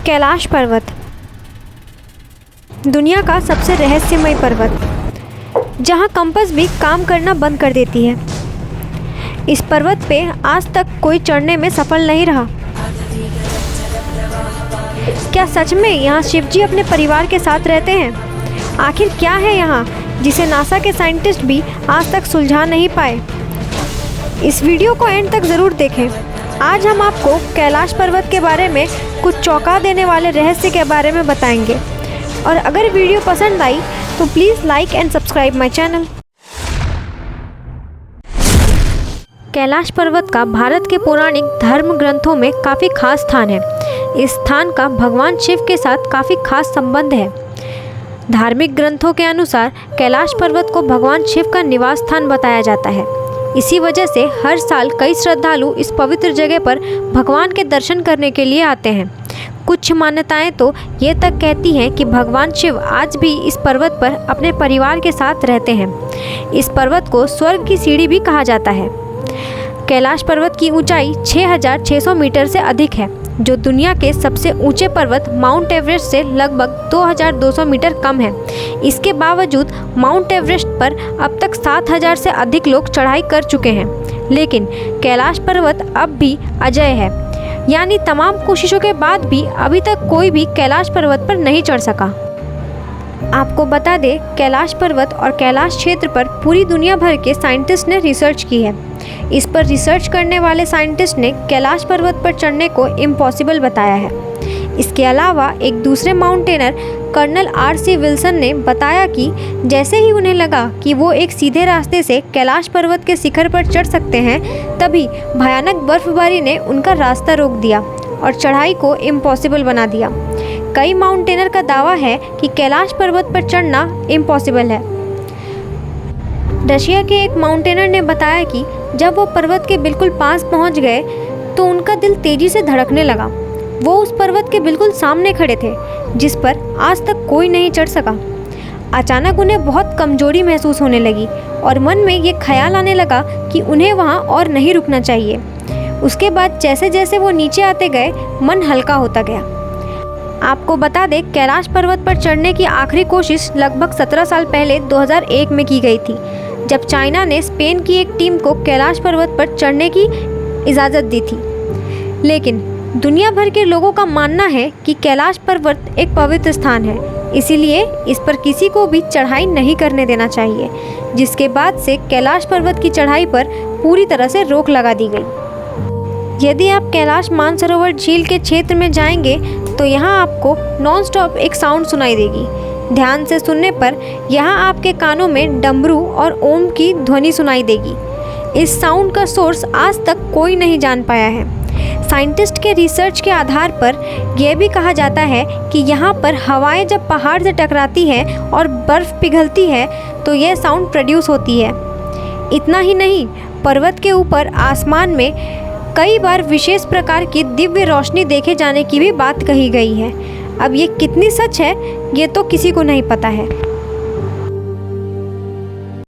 कैलाश पर्वत दुनिया का सबसे रहस्यमय पर्वत, जहां कंपास भी काम करना बंद कर देती है। इस पर्वत पे आज तक कोई चढ़ने में सफल नहीं रहा। क्या सच में यहाँ शिवजी अपने परिवार के साथ रहते हैं? आखिर क्या है यहाँ जिसे नासा के साइंटिस्ट भी आज तक सुलझा नहीं पाए? इस वीडियो को एंड तक ज़रूर देखें। आज हम आपको कैलाश पर्वत के बारे में कुछ चौंका देने वाले रहस्य के बारे में बताएंगे। और अगर वीडियो पसंद आई तो please like and subscribe my channel. Kailash पर्वत का भारत के पौराणिक धर्म ग्रंथों में काफ़ी खास स्थान है। इस स्थान का भगवान शिव के साथ काफ़ी खास संबंध है। धार्मिक ग्रंथों के अनुसार कैलाश पर्वत को भगवान शिव का निवास स्थान बताया जाता है। इसी वजह से हर साल कई श्रद्धालु इस पवित्र जगह पर भगवान के दर्शन करने के लिए आते हैं। कुछ मान्यताएं तो ये तक कहती हैं कि भगवान शिव आज भी इस पर्वत पर अपने परिवार के साथ रहते हैं। इस पर्वत को स्वर्ग की सीढ़ी भी कहा जाता है। कैलाश पर्वत की ऊंचाई 6,600 मीटर से अधिक है, जो दुनिया के सबसे ऊंचे पर्वत माउंट एवरेस्ट से लगभग 2,200 मीटर कम है। इसके बावजूद माउंट एवरेस्ट पर अब तक 7,000 से अधिक लोग चढ़ाई कर चुके हैं, लेकिन कैलाश पर्वत अब भी अजेय है, यानी तमाम कोशिशों के बाद भी अभी तक कोई भी कैलाश पर्वत पर नहीं चढ़ सका। आपको बता दें, कैलाश पर्वत और कैलाश क्षेत्र पर पूरी दुनिया भर के साइंटिस्ट ने रिसर्च की है। इस पर रिसर्च करने वाले साइंटिस्ट ने कैलाश पर्वत पर चढ़ने को इम्पॉसिबल बताया है। इसके अलावा एक दूसरे माउंटेनर कर्नल R.C. विल्सन ने बताया कि जैसे ही उन्हें लगा कि वो एक सीधे रास्ते से कैलाश पर्वत के शिखर पर चढ़ सकते हैं, तभी भयानक बर्फबारी ने उनका रास्ता रोक दिया और चढ़ाई को इम्पॉसिबल बना दिया। कई माउंटेनर का दावा है कि कैलाश पर्वत पर चढ़ना इम्पॉसिबल है। रशिया के एक माउंटेनर ने बताया कि जब वो पर्वत के बिल्कुल पास पहुंच गए तो उनका दिल तेजी से धड़कने लगा। वो उस पर्वत के बिल्कुल सामने खड़े थे, जिस पर आज तक कोई नहीं चढ़ सका। अचानक उन्हें बहुत कमजोरी महसूस होने लगी और मन में ये ख्याल आने लगा कि उन्हें वहाँ और नहीं रुकना चाहिए। उसके बाद जैसे जैसे वो नीचे आते गए, मन हल्का होता गया। आपको बता दें, कैलाश पर्वत पर चढ़ने की आखिरी कोशिश लगभग 17 साल पहले 2001 में की गई थी, जब चाइना ने स्पेन की एक टीम को कैलाश पर्वत पर चढ़ने की इजाज़त दी थी। लेकिन दुनिया भर के लोगों का मानना है कि कैलाश पर्वत एक पवित्र स्थान है, इसीलिए इस पर किसी को भी चढ़ाई नहीं करने देना चाहिए, जिसके बाद से कैलाश पर्वत की चढ़ाई पर पूरी तरह से रोक लगा दी गई। यदि आप कैलाश मानसरोवर झील के क्षेत्र में जाएंगे तो यहाँ आपको नॉनस्टॉप एक साउंड सुनाई देगी। ध्यान से सुनने पर यहाँ आपके कानों में डमरू और ओम की ध्वनि सुनाई देगी। इस साउंड का सोर्स आज तक कोई नहीं जान पाया है। साइंटिस्ट के रिसर्च के आधार पर यह भी कहा जाता है कि यहाँ पर हवाएं जब पहाड़ से टकराती है और बर्फ़ पिघलती है तो यह साउंड प्रोड्यूस होती है। इतना ही नहीं, पर्वत के ऊपर आसमान में कई बार विशेष प्रकार की दिव्य रोशनी देखे जाने की भी बात कही गई है। अब ये कितनी सच है, ये तो किसी को नहीं पता है।